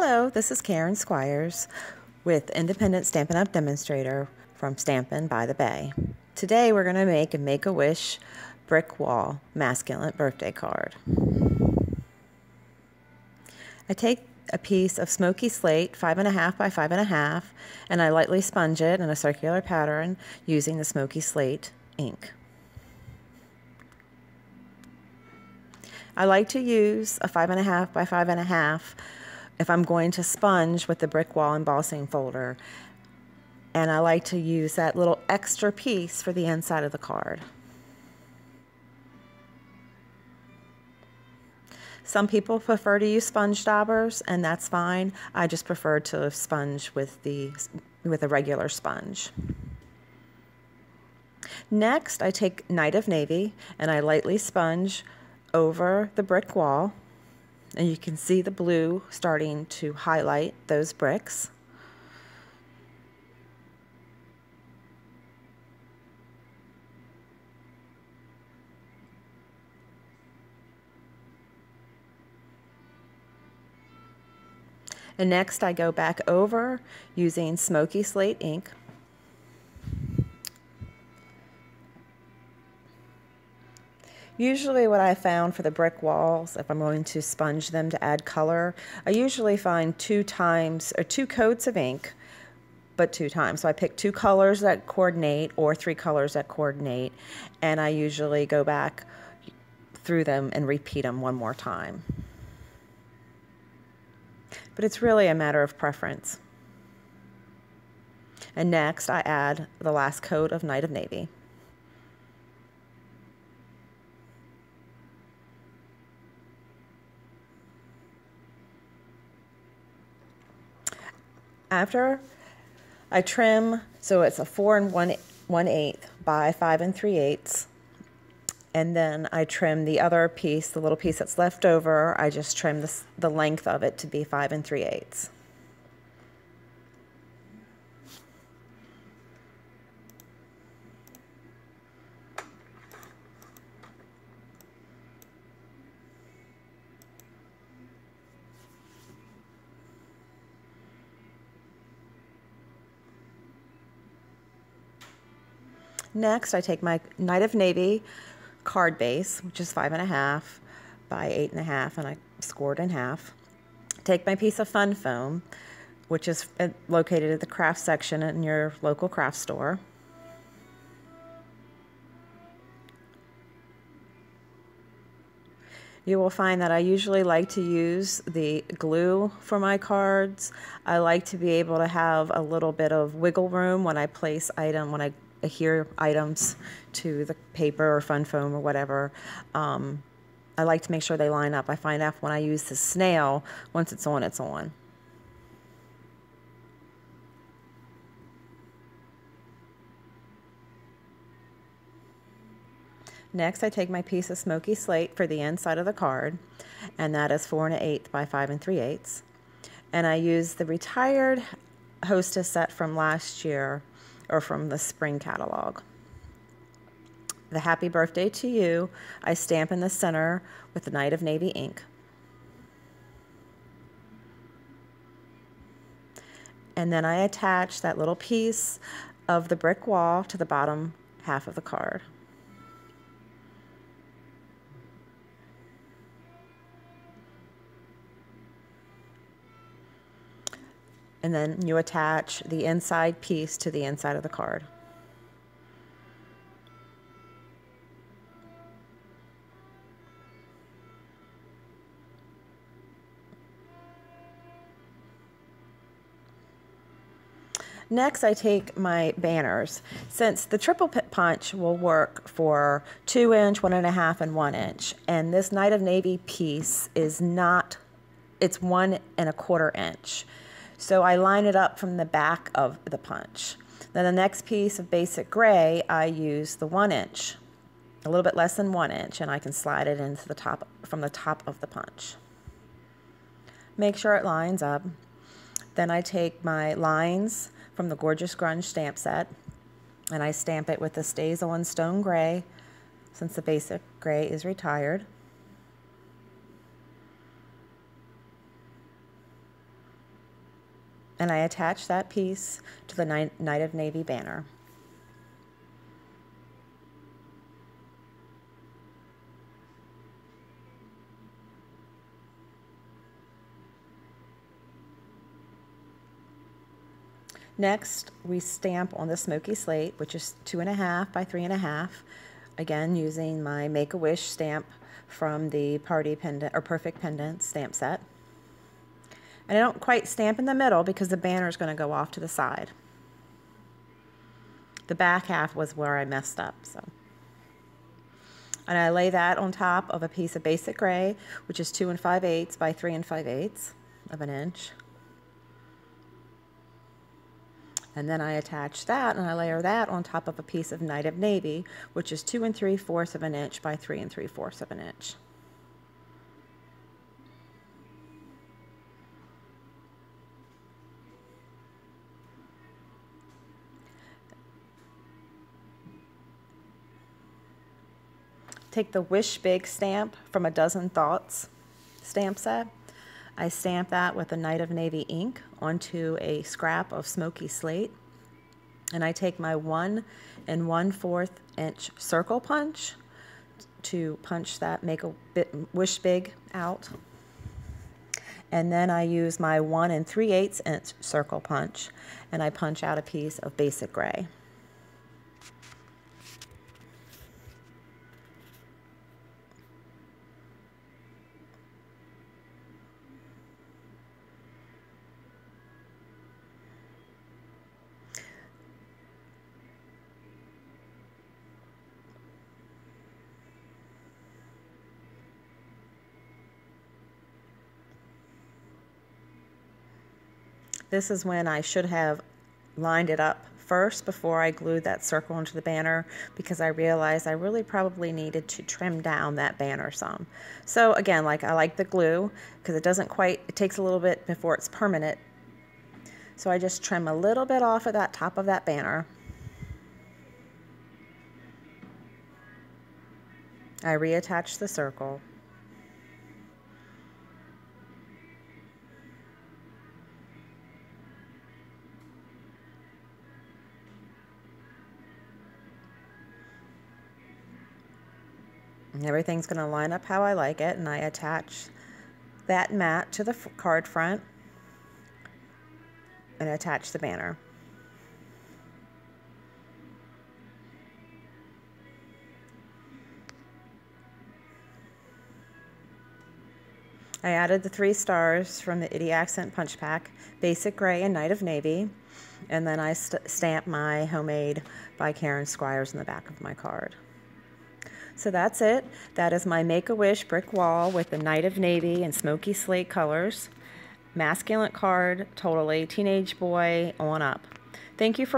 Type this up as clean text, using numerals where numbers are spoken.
Hello, this is Karen Squires with Independent Stampin' Up! Demonstrator from Stampin' by the Bay. Today we're going to make a Make-A-Wish brick wall masculine birthday card. I take a piece of smoky slate, 5.5 by 5.5, and I lightly sponge it in a circular pattern using the smoky slate ink. I like to use a 5.5 by 5.5 if I'm going to sponge with the brick wall embossing folder, and I like to use that little extra piece for the inside of the card. Some people prefer to use sponge daubers, and that's fine. I just prefer to sponge with a regular sponge. Next, I take Night of Navy and I lightly sponge over the brick wall, and you can see the blue starting to highlight those bricks. And next I go back over using smoky slate ink. Usually what I found for the brick walls, if I'm going to sponge them to add color, I usually find 2 coats of ink, but 2 times. So I pick 2 colors that coordinate or 3 colors that coordinate, and I usually go back through them and repeat them one more time. But it's really a matter of preference. And next I add the last coat of Night of Navy. After I trim, so it's a 4 1/8 by 5 3/8, and then I trim the other piece, the little piece that's left over. I just trim the length of it to be 5 3/8. Next, I take my Night of Navy card base, which is 5.5 by 8.5, and I score it in half. Take my piece of fun foam, which is located at the craft section in your local craft store. You will find that I usually like to use the glue for my cards. I like to be able to have a little bit of wiggle room when I place when I adhere items to the paper or fun foam or whatever. I like to make sure they line up. I find out when I use the snail, once it's on, it's on. Next, I take my piece of smoky slate for the inside of the card, and that is 4 1/8 by 5 3/8. And I use the retired Hostess set from last year, or from the spring catalog. The Happy Birthday to You, I stamp in the center with the Night of Navy ink. And then I attach that little piece of the brick wall to the bottom half of the card. And then you attach the inside piece to the inside of the card. Next, I take my banners. Since the triple pit punch will work for 2 inch, 1.5, and 1 inch, and this Night of Navy piece is not, it's 1 1/4 inch. So I line it up from the back of the punch. Then the next piece of basic gray, I use the 1 inch, a little bit less than 1 inch, and I can slide it into the top, from the top of the punch. Make sure it lines up. Then I take my lines from the Gorgeous Grunge stamp set, and I stamp it with the Stays On Stone Gray, since the basic gray is retired. and I attach that piece to the Night of Navy banner. Next, we stamp on the smoky slate, which is 2.5 by 3.5, again using my Make-A-Wish stamp from the Party Pendant or Perfect Pendant stamp set. And I don't quite stamp in the middle because the banner is going to go off to the side. The back half was where I messed up. And I lay that on top of a piece of basic gray, which is 2 5/8 by 3 5/8 of an inch. And then I attach that and I layer that on top of a piece of Night of Navy, which is 2 3/4 of an inch by 3 3/4 of an inch. Take the Wish Big stamp from a Dozen Thoughts stamp set. I stamp that with a Night of Navy ink onto a scrap of smoky slate. And I take my 1 1/4 inch circle punch to punch that Wish Big out. And then I use my 1 3/8 inch circle punch and I punch out a piece of basic gray. This is when I should have lined it up first before I glued that circle into the banner, because I realized I really probably needed to trim down that banner some. So again, I like the glue because it takes a little bit before it's permanent. So I just trim a little bit off of that top of that banner. I reattach the circle. And everything's going to line up how I like it, and I attach that mat to the card front and attach the banner. I added the 3 stars from the Itty Accent Punch Pack, Basic Gray and Night of Navy, and then I stamp my Homemade by Karen Squires in the back of my card. So that's it. That is my Make-A-Wish brick wall with the Night of Navy and smoky slate colors. Masculine card, totally. Teenage boy on up. Thank you for